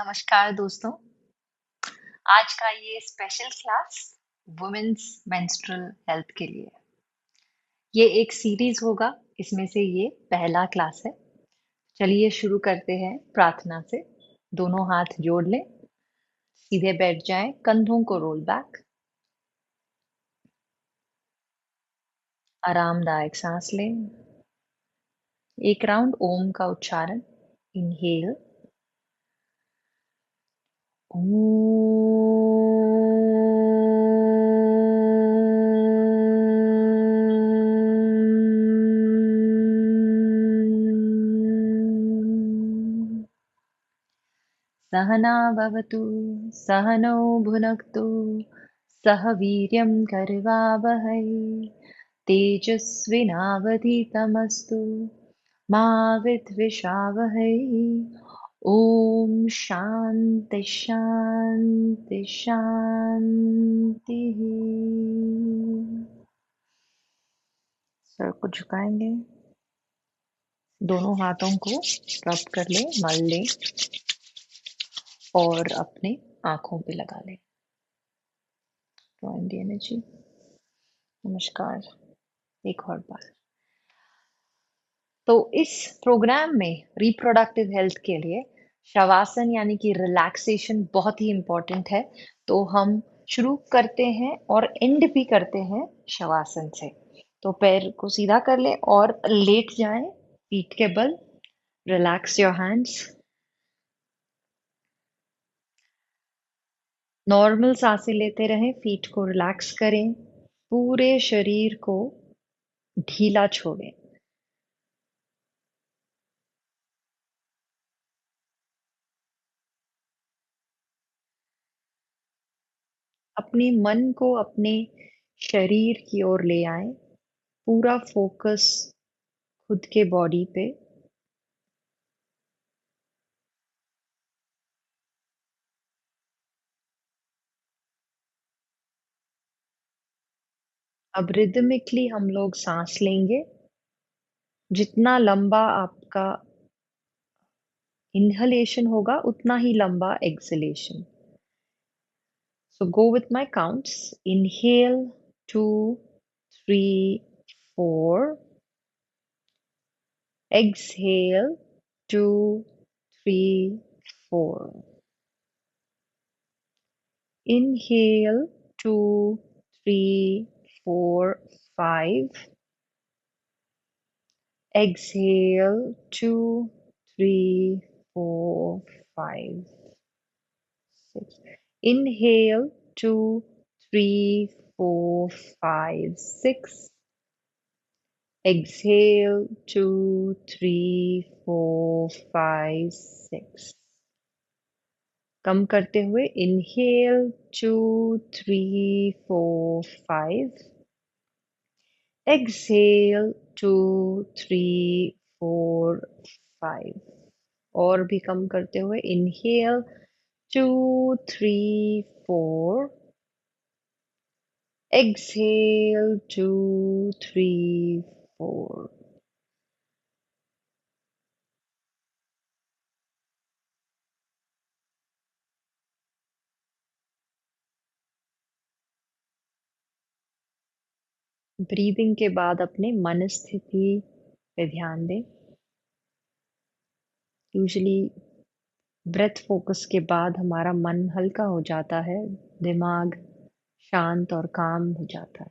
नमस्कार दोस्तों। आज का ये special class women's menstrual health के लिए। ये एक सीरीज होगा, इसमें से ये पहला क्लास है। चलिए शुरू करते हैं प्रार्थना से। दोनों हाथ जोड़ लें, सीधे बैठ जाएं, कंधों को रोल बैक, आरामदायक सांस लें। एक राउंड ओम का उच्चारण। इनहेल सहना भवतु, सहनौ भुनक्तु, सह वीर्यं करवावहै, तेजस्विनावधीतमस्तु मा विद्विषावहै। ॐ शान्ति शान्ति शान्तिः। सर को झुकाएंगे, दोनों हाथों को रब कर लें, मल लें और अपने आंखों पे लगा लें। Drawing the energy. नमस्कार। एक और बार। तो इस प्रोग्राम में रिप्रोडक्टिव हेल्थ के लिए शवासन यानी कि रिलैक्सेशन बहुत ही इम्पोर्टेंट है। तो हम शुरू करते हैं और एंड भी करते हैं शवासन से। तो पैर को सीधा कर लें और लेट जाएं पीठ के बल। Relax your hands. नॉर्मल सांसें लेते रहें, फीट को रिलैक्स करें, पूरे शरीर को ढीला छोड़ें। अपने मन को अपने शरीर की ओर ले आएं, पूरा फोकस खुद के बॉडी पे। अब रिदमिकली हम लोग सांस लेंगे। जितना लंबा आपका इनहलेशन होगा उतना ही लंबा acceleration. So go with my counts. Inhale 2, 3, 4. Exhale 2, 3, 4. Inhale 2, 3, 4, 5. Exhale 2, 3, 4, 5, 6. Inhale 2, 3, 4, 5, 6. Exhale 2, 3, 4, 5, 6. कम करते हुए inhale 2, 3, 4, 5. Exhale 2, 3, 4, 5. और भी कम करते हुए inhale 2, 3, 4. Exhale 2, 3, 4. ब्रीदिंग के बाद अपने मन स्थिति पे ध्यान दें। यूजुअली ब्रेथ फोकस के बाद हमारा मन हल्का हो जाता है, दिमाग शांत और काम हो जाता है।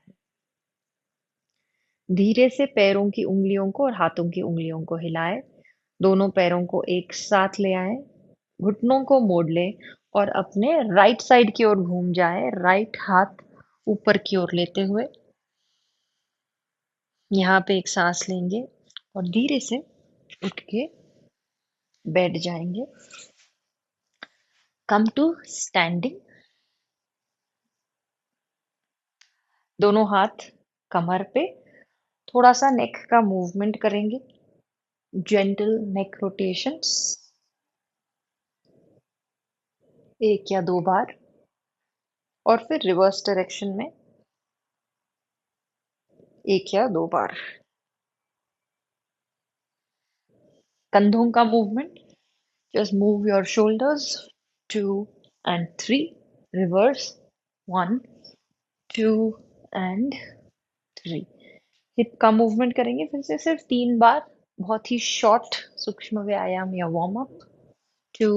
धीरे से पैरों की उंगलियों को और हाथों की उंगलियों को हिलाएं। दोनों पैरों को एक साथ ले आएं, घुटनों को मोड़ लें और अपने राइट साइड की ओर घूम जाएं, राइट हाथ ऊपर की ओर लेते हुए। यहाँ पे एक सांस लेंगे और धीरे से उठ के बैठ जाएंगे। Come to standing. दोनों हाथ कमर पे, थोड़ा सा नेक का मूवमेंट करेंगे, जेंटल नेक रोटेशंस 1 या 2 बार और फिर रिवर्स डायरेक्शन में 1 या 2 बार। कंधों का movement, just move your shoulders 2 and 3. Reverse. 1, 2 and 3. Hip का मूवमेंट करेंगे फिर से सिर्फ 3 बार, बहुत ही शॉर्ट सूक्ष्म व्यायाम या warm up. 2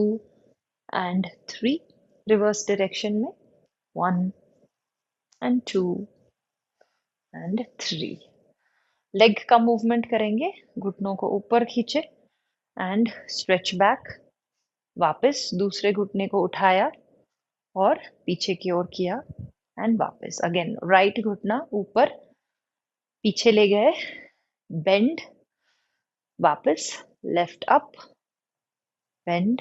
and 3. Reverse direction में 1 and 2 and 3. लेग का मूवमेंट करेंगे, घुटनों को ऊपर खींचे एंड स्ट्रेच बैक. वापस दूसरे घुटने को उठाया और पीछे की ओर किया एंड वापस. अगेन राइट घुटना ऊपर पीछे ले गए, बेंड, वापस left up, bend,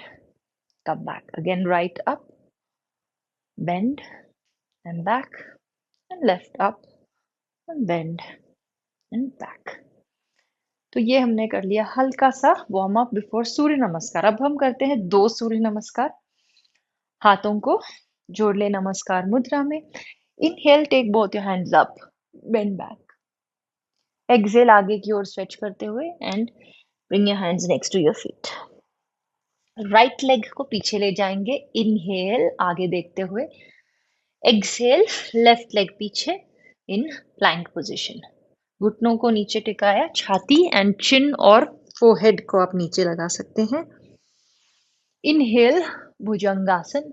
come back. Again right up, bend and back and left up and bend and back. तो ये हमने कर लिया हल्का सा वार्म अप बिफोर सूर्य नमस्कार. अब हम करते हैं 2 सूर्य नमस्कार. हाथों को जोड़ ले नमस्कार मुद्रा में. Inhale, take both your hands up, bend back. Exhale, आगे की ओर स्ट्रेच करते हुए and bring your hands next to your feet. Right leg को पीछे ले जाएंगे. इनहेल, आगे देखते हुए. एक्सहेल, लेफ्ट लेग पीछे इन प्लैंक पोजीशन. घुटनों को नीचे टिकाया, छाती एंड चिन और फोरहेड को आप नीचे लगा सकते हैं. इनहेल, भुजंगासन.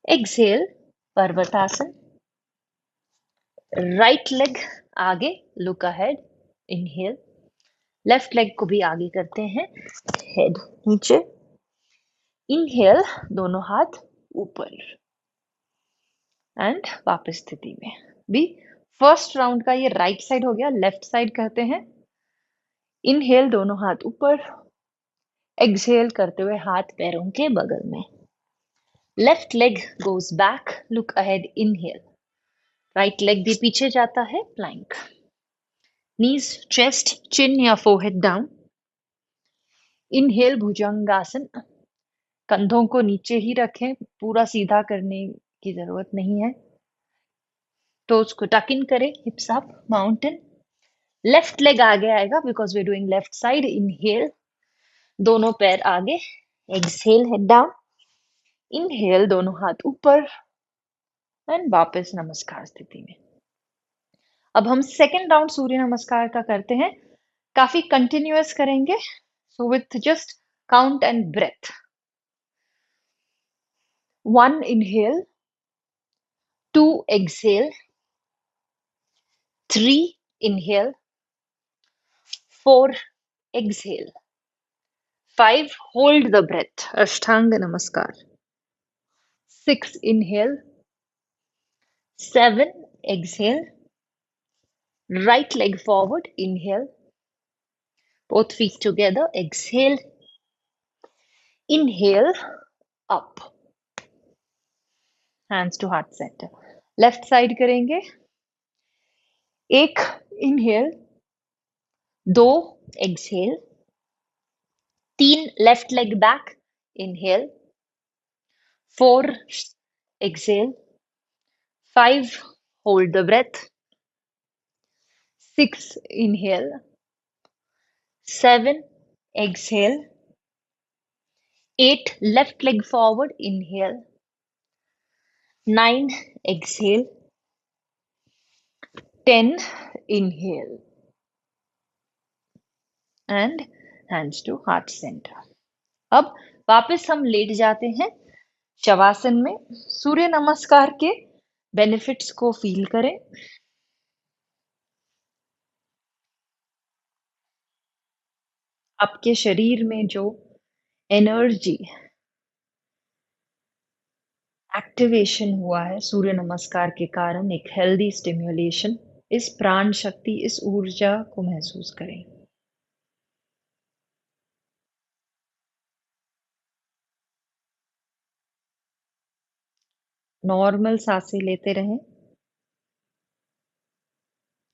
एक्सहेल, पर्वतासन. राइट लेग आगे, look ahead. Inhale. Left leg को भी आगे करते हैं, हेड नीचे. इनहेल, दोनों हाथ ऊपर एंड वापस स्थिति में. भी फर्स्ट राउंड का ये राइट साइड हो गया. लेफ्ट साइड करते हैं. इनहेल, दोनों हाथ ऊपर. एक्सहेल करते हुए हाथ पैरों के बगल में. Left leg goes back, look ahead. Inhale. Right leg भी पीछे जाता है, प्लैंक. नीज, चेस्ट, चिन या फोरहेड डाउन. इनहेल, भुजंगासन. कंधों को नीचे ही रखें, पूरा सीधा करने की जरूरत नहीं है. टोज को टक इन करें, hips up, mountain. Left leg आगे आएगा because we are doing left side. Inhale, दोनों पैर आगे. Exhale, head down. इनहेल, दोनों हाथ ऊपर एंड वापस नमस्कार स्थिति में. अब हम सेकेंड राउंड सूर्य नमस्कार का करते हैं. काफी कंटिन्यूअस करेंगे, so with just count and breath. 1 inhale, 2 exhale, 3 inhale, 4 exhale, 5 hold the breath, Ashtanga Namaskar. 6 inhale, 7 exhale, right leg forward, inhale, both feet together, exhale, inhale, up, hands to heart center. Left side करेंगे. 1 inhale, 2 exhale, 3 left leg back, inhale, 4 exhale, 5 hold the breath, 6 inhale, 7 exhale, 8 left leg forward, inhale, 9 exhale, 10 inhale and hands to heart center. अब वापस हम late जाते हैं शवासन में. सूर्य नमस्कार के benefits को फील करें. आपके शरीर में जो एनर्जी एक्टिवेशन हुआ है सूर्य नमस्कार के कारण, एक हेल्दी स्टिम्युलेशन, इस प्राण शक्ति, इस ऊर्जा को महसूस करें. नॉर्मल सांसें लेते रहें.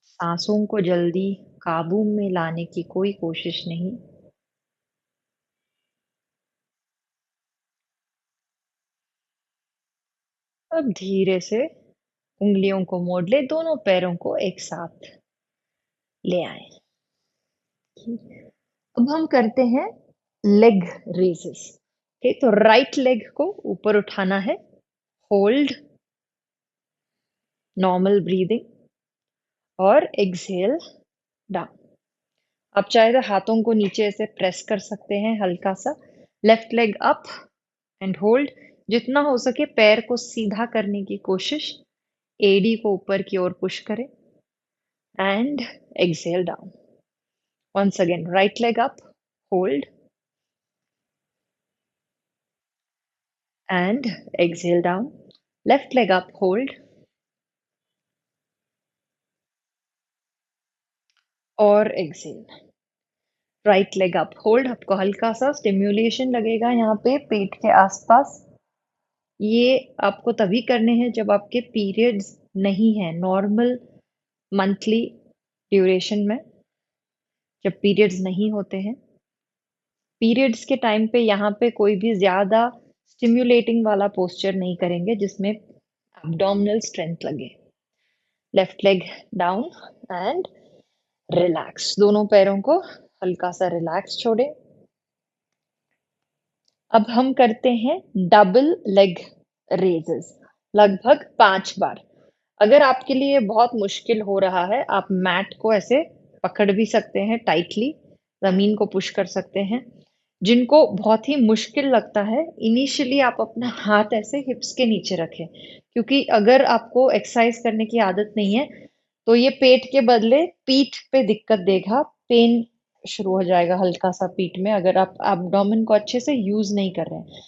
सांसों को जल्दी काबू में लाने की कोई कोशिश नहीं. अब धीरे से उंगलियों को मोड़ ले, दोनों पैरों को एक साथ ले आए. अब हम करते हैं लेग रेजेस. ओके, तो राइट लेग को ऊपर उठाना है, होल्ड, नॉर्मल ब्रीदिंग और एक्सहेल डाउन। आप चाहे तो हाथों को नीचे ऐसे प्रेस कर सकते हैं हल्का सा। Left leg up and hold. जितना हो सके पैर को सीधा करने की कोशिश, एडी को ऊपर की ओर पुश करें and exhale down. Once again, right leg up, hold, and exhale down. Left leg up, hold, और exhale. Right leg up, hold. आपको हल्का सा स्टिम्युलेशन लगेगा यहाँ पे पेट के आसपास। ये आपको तभी करने हैं जब आपके पीरियड्स नहीं है, नॉर्मल मंथली ड्यूरेशन में, जब पीरियड्स नहीं होते हैं। पीरियड्स के टाइम पे यहाँ पे कोई भी ज्यादा स्टिम्युलेटिंग वाला पोस्चर नहीं करेंगे जिसमें abdominal स्ट्रेंथ लगे। Left leg down and relax. दोनों पैरों को हल्का सा रिलैक्स छोड़े। अब हम करते हैं डबल लेग रेजेस, लगभग 5 बार। अगर आपके लिए बहुत मुश्किल हो रहा है, आप मैट को ऐसे पकड़ भी सकते हैं टाइटली, जमीन को पुश कर सकते हैं। जिनको बहुत ही मुश्किल लगता है, इनिशियली आप अपना हाथ ऐसे हिप्स के नीचे रखें, क्योंकि अगर आपको एक्सरसाइज करने की आदत नहीं है तो ये पेट के बदले पीठ पे दिक्कत देगा, पेन शुरू हो जाएगा हल्का सा पीठ में अगर आप एब्डोमेन को अच्छे से यूज नहीं कर रहे हैं।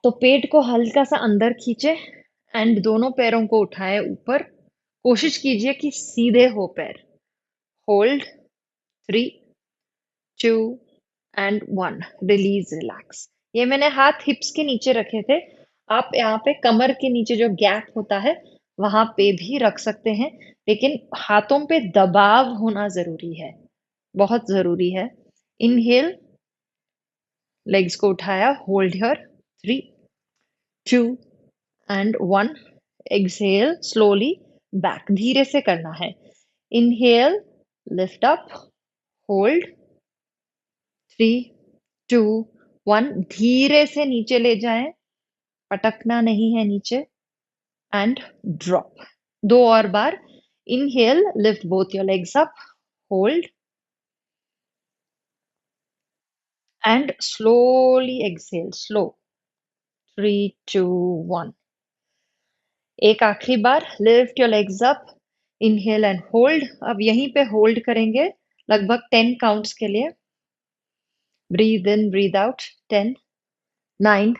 तो पेट को हल्का सा अंदर खींचे एंड दोनों पैरों को उठाए ऊपर। कोशिश कीजिए कि सीधे हो पैर। Hold, 3, 2 and 1। Release, relax. ये मैंने हाथ हिप्स के नीचे रखे थे। आप यहाँ पे कमर के नीचे जो गैप होता है वहां पे भी रख सकते हैं, लेकिन हाथों पे दबाव होना जरूरी है, बहुत जरूरी है। इनहेल, लेग्स को उठाया, hold here, 3, 2 and 1। Exhale, slowly back, धीरे से करना है। Inhale, lift up, hold, 3, 2, 1। धीरे से नीचे ले जाएं, पटकना नहीं है नीचे, एंड ड्रॉप। 2 और बार। Inhale, lift both your legs up, hold and slowly exhale, slow, 3, 2, 1। एक आखिरी बार, lift your legs up, inhale and hold. अब यहीं पे होल्ड करेंगे लगभग 10 काउंट्स के लिए। Breathe in, breathe out, 10, 9,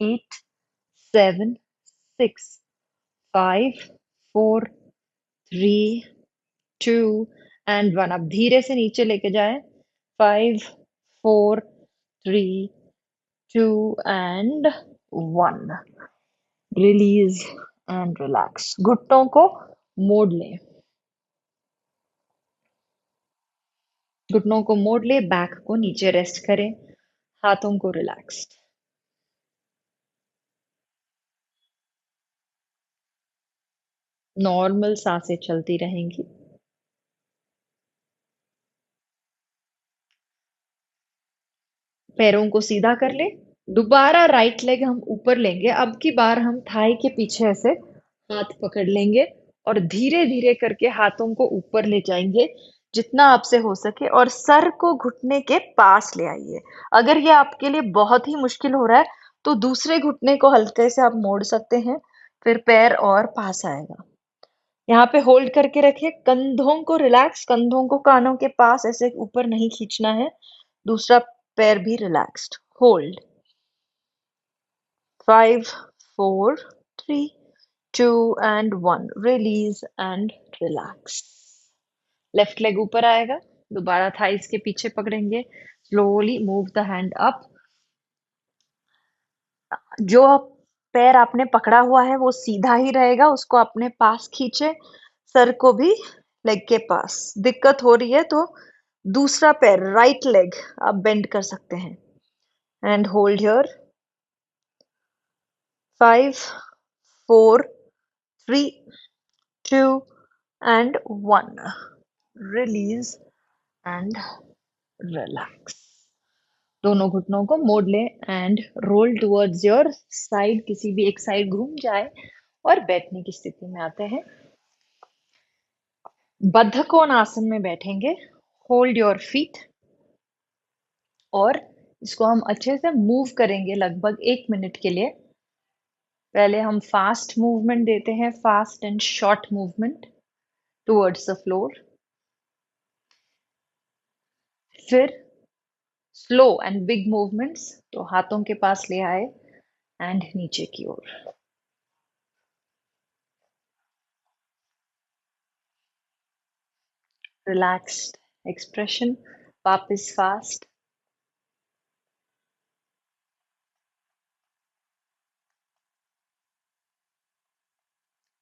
8, 7, 6, 5, 4, 3, 2 and 1। अब धीरे से नीचे लेके जाएं, 5, 4, 3, 2 एंड 1। Release and relax. घुटनों को मोड़ लें, घुटनों को मोड़ ले, बैक को नीचे रेस्ट करें, हाथों को रिलैक्स। नॉर्मल सांसें चलती रहेंगी। पैरों को सीधा कर ले। दोबारा राइट लेग हम ऊपर लेंगे। अब की बार हम थाई के पीछे ऐसे हाथ पकड़ लेंगे और धीरे धीरे करके हाथों को ऊपर ले जाएंगे जितना आपसे हो सके, और सर को घुटने के पास ले आइए। अगर ये आपके लिए बहुत ही मुश्किल हो रहा है तो दूसरे घुटने को हल्के से आप मोड़ सकते हैं, फिर पैर और पास आएगा। यहाँ पे होल्ड करके रखिए, कंधों को रिलैक्स, कंधों को कानों के पास ऐसे ऊपर नहीं खींचना है। दूसरा पैर भी relaxed. Hold, 5, 4, 3, 2 and 1। Release and relax. Left leg ऊपर आएगा, दोबारा थाइस के पीछे पकड़ेंगे, slowly move the hand up. जो पैर आपने पकड़ा हुआ है वो सीधा ही रहेगा, उसको अपने पास खींचे, सर को भी लेग के पास। दिक्कत हो रही है तो दूसरा पैर, राइट लेग, आप बेंड कर सकते हैं and hold here. 5, 4, 3, 2 and 1। Release and relax. दोनों घुटनों को मोड़ लें and roll towards your side, किसी भी एक साइड घूम जाए और बैठने की स्थिति में आते हैं। बद्ध कोण आसन में बैठेंगे। होल्ड योर फीट और इसको हम अच्छे से मूव करेंगे लगभग 1 मिनट के लिए। पहले हम फास्ट मूवमेंट देते हैं, fast and short movement towards the floor. फिर स्लो एंड बिग मूवमेंट्स, तो हाथों के पास ले आए एंड नीचे की ओर। रिलैक्स्ड एक्सप्रेशन, वापस fast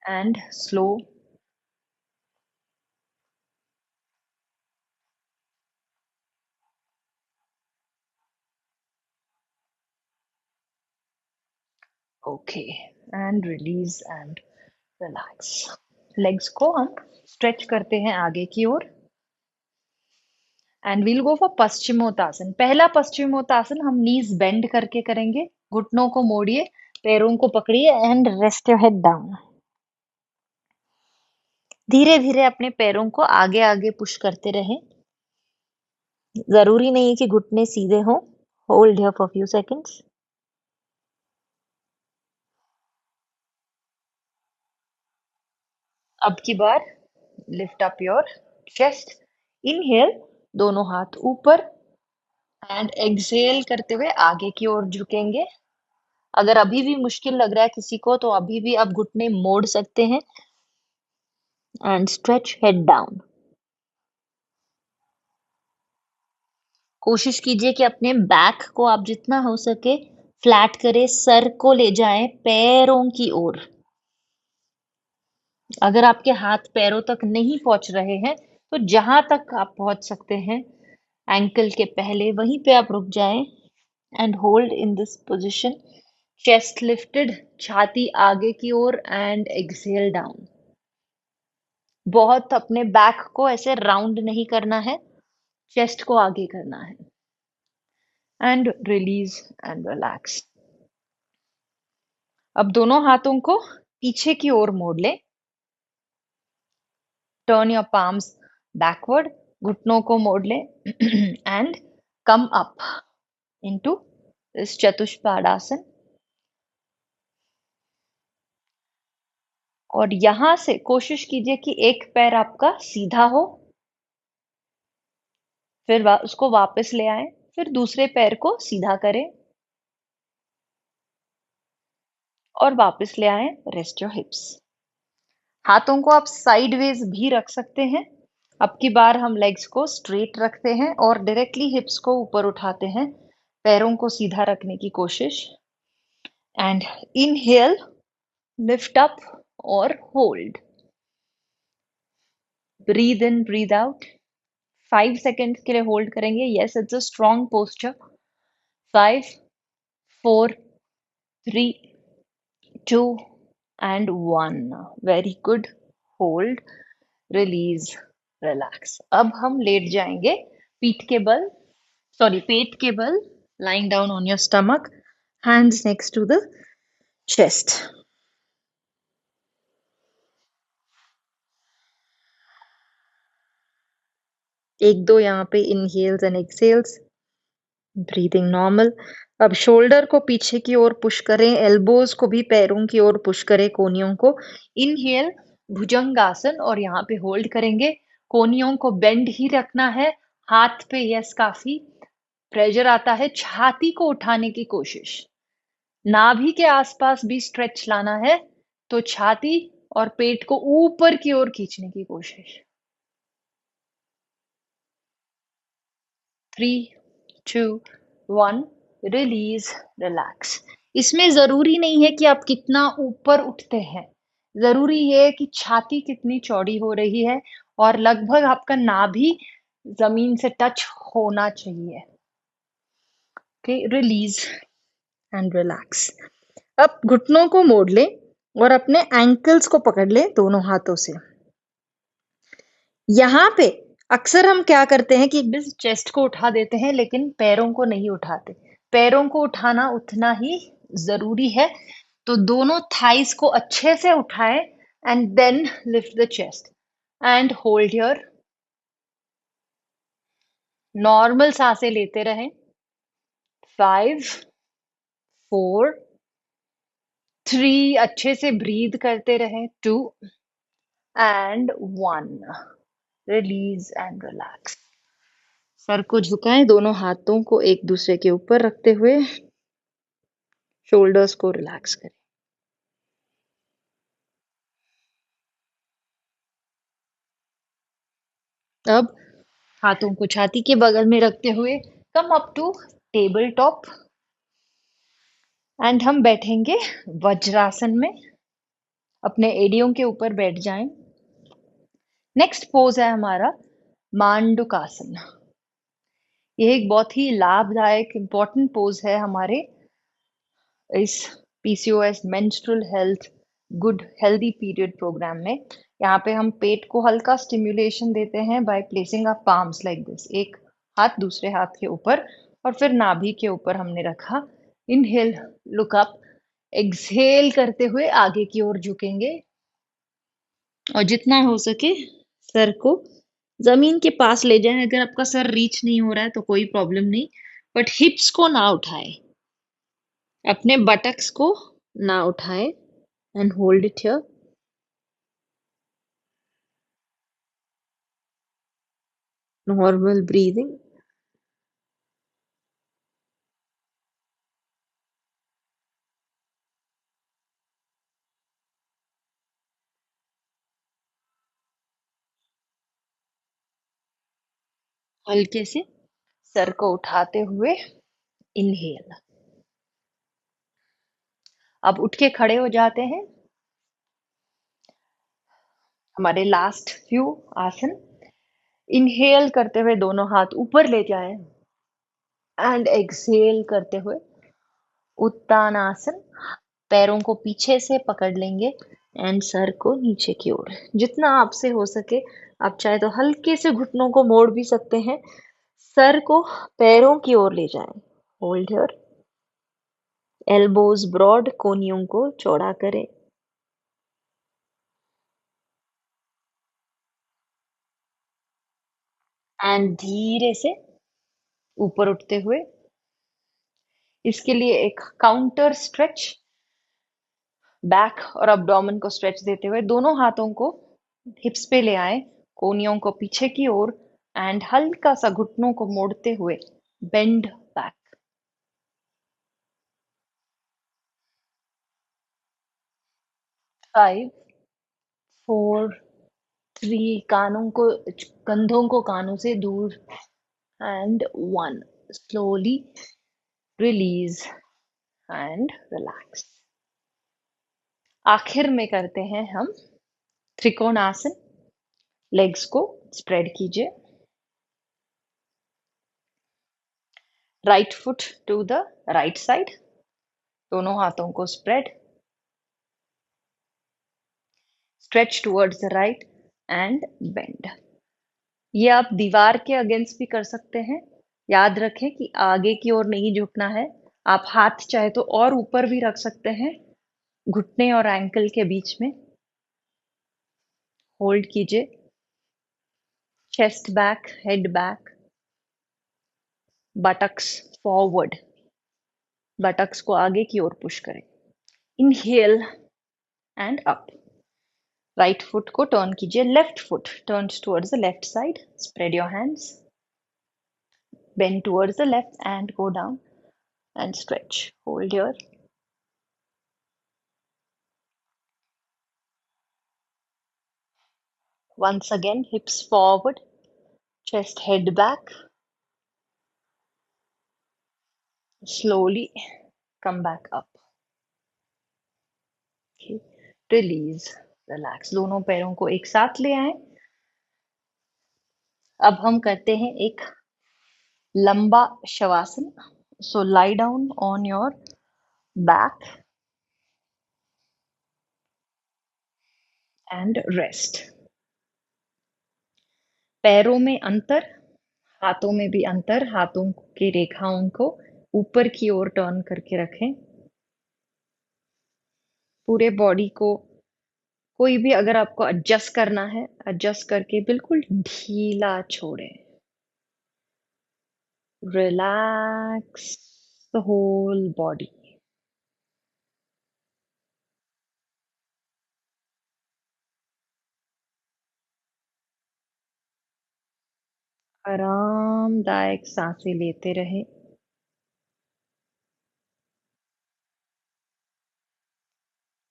and slow. Okay and release and relax. Legs को हम स्ट्रेच करते हैं आगे की ओर and we'll go for paschimottanasana. पहला पश्चिमोत्तासन हम नीज बेंड करके करेंगे। घुटनों को मोड़िए, पैरों को पकड़िए and rest your head down. धीरे धीरे अपने पैरों को आगे आगे पुश करते रहें। जरूरी नहीं है कि घुटने सीधे हों। Hold here for few seconds. अब की बार lift up your chest. Inhale, दोनों हाथ ऊपर एंड एक्सहेल करते हुए आगे की ओर झुकेंगे। अगर अभी भी मुश्किल लग रहा है किसी को तो अभी भी आप घुटने मोड़ सकते हैं एंड स्ट्रेच हेड डाउन। कोशिश कीजिए कि अपने बैक को आप जितना हो सके फ्लैट करें, सर को ले जाएं पैरों की ओर। अगर आपके हाथ पैरों तक नहीं पहुंच रहे हैं तो जहां तक आप पहुंच सकते हैं एंकल के पहले वहीं पे आप रुक जाएं and hold in this position. Chest lifted, छाती आगे की ओर एंड एक्सहेल डाउन। बहुत अपने बैक को ऐसे राउंड नहीं करना है, चेस्ट को आगे करना है एंड रिलीज एंड रिलैक्स। अब दोनों हाथों को पीछे की ओर मोड़ लें। टर्न योर पाम्स बैकवर्ड, घुटनों को मोड़ लें and come up into this chatushpadasana. और यहां से कोशिश कीजिए कि एक पैर आपका सीधा हो, फिर उसको वापस ले आए, फिर दूसरे पैर को सीधा करें और वापस ले आए। Rest your hips. हाथों को आप साइडवेज भी रख सकते हैं। अब की बार हम लेग्स को स्ट्रेट रखते हैं और डायरेक्टली हिप्स को ऊपर उठाते हैं, पैरों को सीधा रखने की कोशिश एंड इनहेल, लिफ्ट अप और hold. Breathe in, breathe out. 5 seconds के लिए होल्ड करेंगे। Yes, it's a strong posture. 5, 4, 3, 2 and 1. Very good. Hold, release, relax. अब हम लेट जाएंगे पीठ के बल, पेट के बल, lying down on your stomach, hands next to the chest. एक दो यहाँ पे इनहेल्स एंड एक्सहेल्स, ब्रीदिंग नॉर्मल। अब शोल्डर को पीछे की ओर पुश करें, एल्बोज को भी पैरों की ओर पुश करें, कोहनियों को। इनहेल भुजंगासन और यहाँ पे होल्ड करेंगे। कोहनियों को बेंड ही रखना है, हाथ पे यस काफी प्रेशर आता है। छाती को उठाने की कोशिश, नाभि के आसपास भी स्ट्रेच लाना है, तो छाती और पेट को ऊपर की ओर खींचने की कोशिश। 3, 2, 1, रिलीज, रिलैक्स। इसमें जरूरी नहीं है कि आप कितना ऊपर उठते हैं, जरूरी है कि छाती कितनी चौड़ी हो रही है और लगभग आपका नाभि जमीन से टच होना चाहिए। Okay, release and relax. अब घुटनों को मोड़ लें और अपने एंकल्स को पकड़ लें दोनों हाथों से। यहाँ पे अक्सर हम क्या करते हैं कि बस चेस्ट को उठा देते हैं लेकिन पैरों को नहीं उठाते। पैरों को उठाना उतना ही ज़रूरी है। तो दोनों थाइज़ को अच्छे से उठाएँ and then lift the chest and hold here. Normal साँसें लेते रहें। 5, 4, 3 अच्छे से ब्रीथ करते रहें। 2 and 1 release and relax. Sir को झुकाएँ, दोनों हाथों को एक दूसरे के ऊपर रखते हुए शोल्डर्स को रिलैक्स करें। अब हाथों को छाती के बगल में रखते हुए come up to table top and हम बैठेंगे वज्रासन में। अपने एड़ियों के ऊपर बैठ जाएं। नेक्स्ट पोज है हमारा मांडुकासन। यह एक बहुत ही लाभदायक इंपॉर्टेंट पोज है हमारे इस PCOS menstrual health good healthy period program में। यहाँ पे हम पेट को हल्का स्टिम्युलेशन देते हैं by placing our palms like this. एक हाथ दूसरे हाथ के ऊपर और फिर नाभि के ऊपर हमने रखा। Inhale, look up. एक्सहेल करते हुए आगे की ओर झुकेंगे और जितना हो सके सर को जमीन के पास ले जाएं। अगर आपका सर रीच नहीं हो रहा है तो कोई प्रॉब्लम नहीं, बट हिप्स को ना उठाएं। अपने बटक्स को ना उठाएं and hold it here. Normal breathing. हल्के से सर को उठाते हुए इनहेल। अब उठ के खड़े हो जाते हैं। हमारे लास्ट फ्यू आसन। इनहेल करते हुए दोनों हाथ ऊपर ले जाएं एंड एक्सहेल करते हुए उत्तानासन। पैरों को पीछे से पकड़ लेंगे एंड सर को नीचे की ओर। जितना आपसे हो सके आप चाहे तो हल्के से घुटनों को मोड़ भी सकते हैं। सर को पैरों की ओर ले जाएं। Hold here. एल्बोज ब्रॉड, कोहनियों को चौड़ा करें। एंड धीरे से ऊपर उठते हुए इसके लिए एक काउंटर स्ट्रेच। बैक और abdomen को स्ट्रेच देते हुए दोनों हाथों को हिप्स पे ले आए, कोहनियों को पीछे की ओर एंड हल्का सा घुटनों को मोड़ते हुए बेंड बैक। 5, 4, 3 कानों को कंधों को कानों से दूर and 1 slowly release and relax. आखिर में करते हैं हम त्रिकोणासन। लेग्स को स्प्रेड कीजिए। Right foot to the right side. दोनों हाथों को spread. Stretch towards the right and bend. ये आप दीवार के अगेंस्ट भी कर सकते हैं। याद रखें कि आगे की ओर नहीं झुकना है। आप हाथ चाहे तो और ऊपर भी रख सकते हैं घुटने और एंकल के बीच में। होल्ड कीजिए। Chest back, head back, buttocks forward. Buttocks को आगे की ओर पुश करें। Inhale and up. Right foot को टर्न कीजिए। Left foot turns towards the left side. Spread your hands. Bend towards the left and go down and stretch. Hold here. Once again, hips forward, chest head back. Slowly come back up. Okay. Release. Relax. दोनों पैरों को एक साथ ले आए। अब हम करते हैं एक लंबा shavasana. So lie down on your back and rest. पैरों में अंतर, हाथों में भी अंतर, हाथों की रेखाओं को ऊपर की ओर टर्न करके रखें। पूरे बॉडी को कोई भी अगर आपको एडजस्ट करना है, एडजस्ट करके बिल्कुल ढीला छोड़ें। Relax the whole body. आरामदायक सांसें लेते रहें।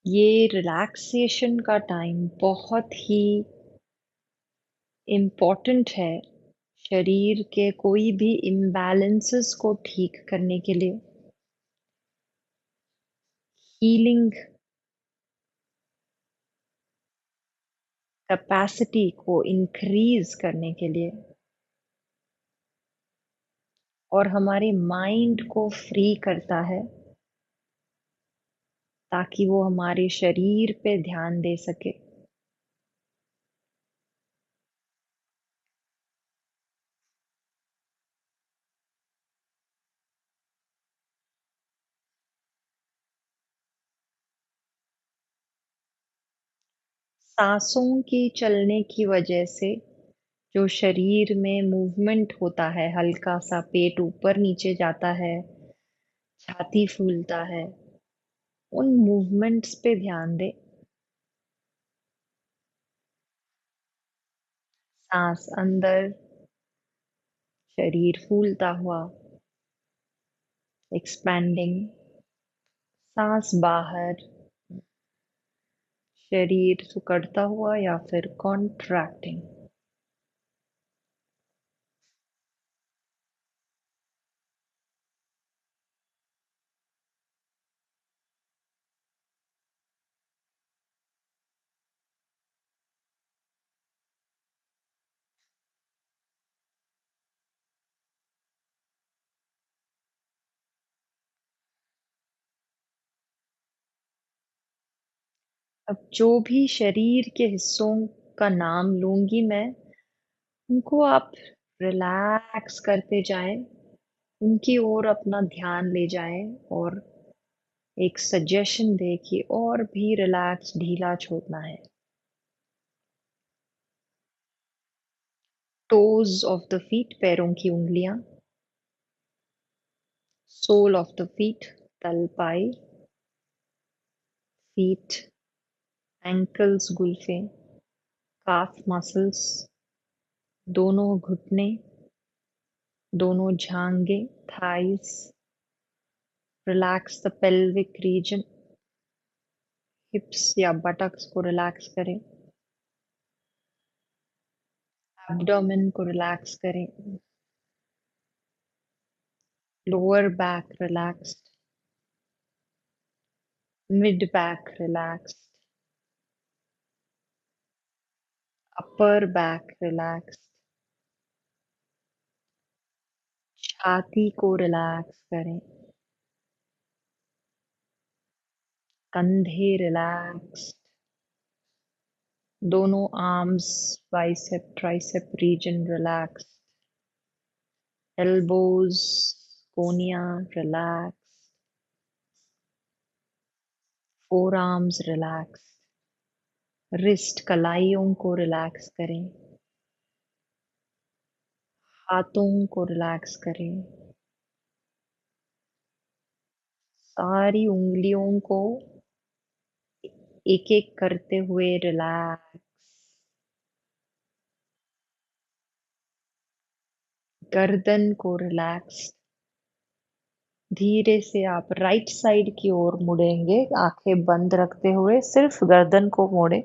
ये रिलैक्सेशन का टाइम बहुत ही इम्पोर्टेंट है शरीर के कोई भी इम्बैलेंसेस को ठीक करने के लिए, हीलिंग कैपेसिटी को इंक्रीज करने के लिए और हमारे माइंड को फ्री करता है ताकि वो हमारे शरीर पे ध्यान दे सके। सांसों की चलने की वजह से जो शरीर में मूवमेंट होता है, हल्का सा पेट ऊपर नीचे जाता है, छाती फूलता है, उन मूवमेंट्स पे ध्यान दे। सांस अंदर, शरीर फूलता हुआ, एक्सपैंडिंग। सांस बाहर, शरीर सिकुड़ता हुआ या फिर कॉन्ट्रैक्टिंग। अब जो भी शरीर के हिस्सों का नाम लूंगी मैं, उनको आप रिलैक्स करते जाएं, उनकी ओर अपना ध्यान ले जाएं और एक सजेशन दे कि और भी रिलैक्स ढीला छोड़ना है। टोज ऑफ द फीट, पैरों की उंगलियां, सोल ऑफ द फीट, तलपाई, फीट, एंकल्स गुल्फे, काफ मसल्स, दोनों घुटने, दोनों झांगे, thighs. Relax the pelvic region, hips या बटक्स को रिलैक्स करें, एब्डोमेन को रिलैक्स करें, lower back relaxed, mid back relaxed, upper back relaxed, छाती को रिलैक्स करें, कंधे रिलैक्स, दोनों arms, bicep tricep region relax, elbows, कोनिया relax, forearms relax, wrist कलाइयों को रिलैक्स करें, हाथों को रिलैक्स करें, सारी उंगलियों को एक एक करते हुए रिलैक्स। गर्दन को रिलैक्स। धीरे से आप राइट साइड की ओर मुड़ेंगे, आंखें बंद रखते हुए सिर्फ गर्दन को मोड़े।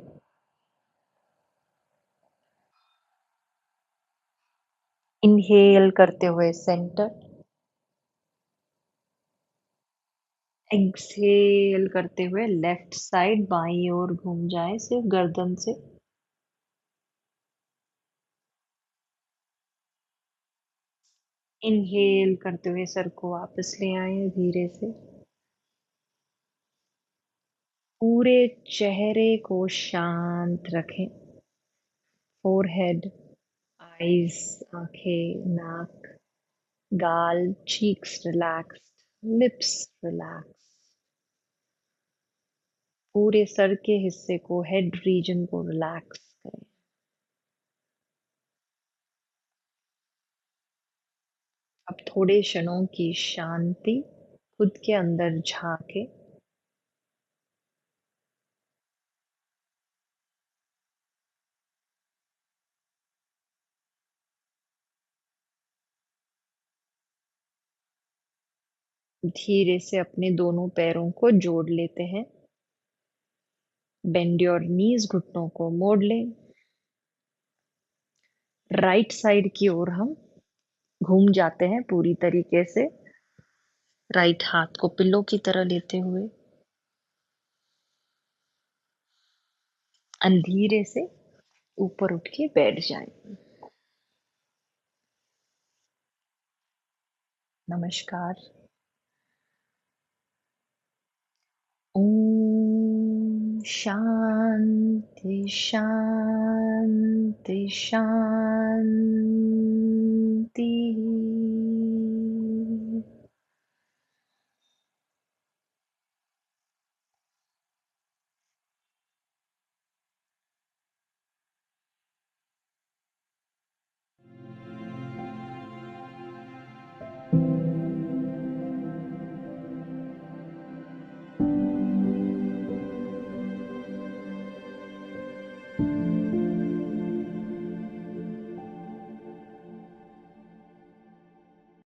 इनहेल करते हुए सेंटर, एक्सहेल करते हुए लेफ्ट साइड बाईं ओर घूम जाए सिर्फ गर्दन से। इनहेल करते हुए सर को वापस ले आए धीरे से। पूरे चेहरे को शांत रखें। फोरहेड, आईज, आंखें, नाक, गाल, चीक्स रिलैक्स्ड, लिप्स रिलैक्स, पूरे सर के हिस्से को, हेड रीजन को रिलैक्स करें। अब थोड़े क्षणों की शांति, खुद के अंदर झांके। धीरे से अपने दोनों पैरों को जोड़ लेते हैं। बेंड योर नीज, घुटनों को मोड़ लें। राइट साइड की ओर हम घूम जाते हैं पूरी तरीके से, राइट हाथ को पिल्लो की तरह लेते हुए। धीरे से ऊपर उठ के बैठ जाएं। नमस्कार। ओम शांति शांति शांति।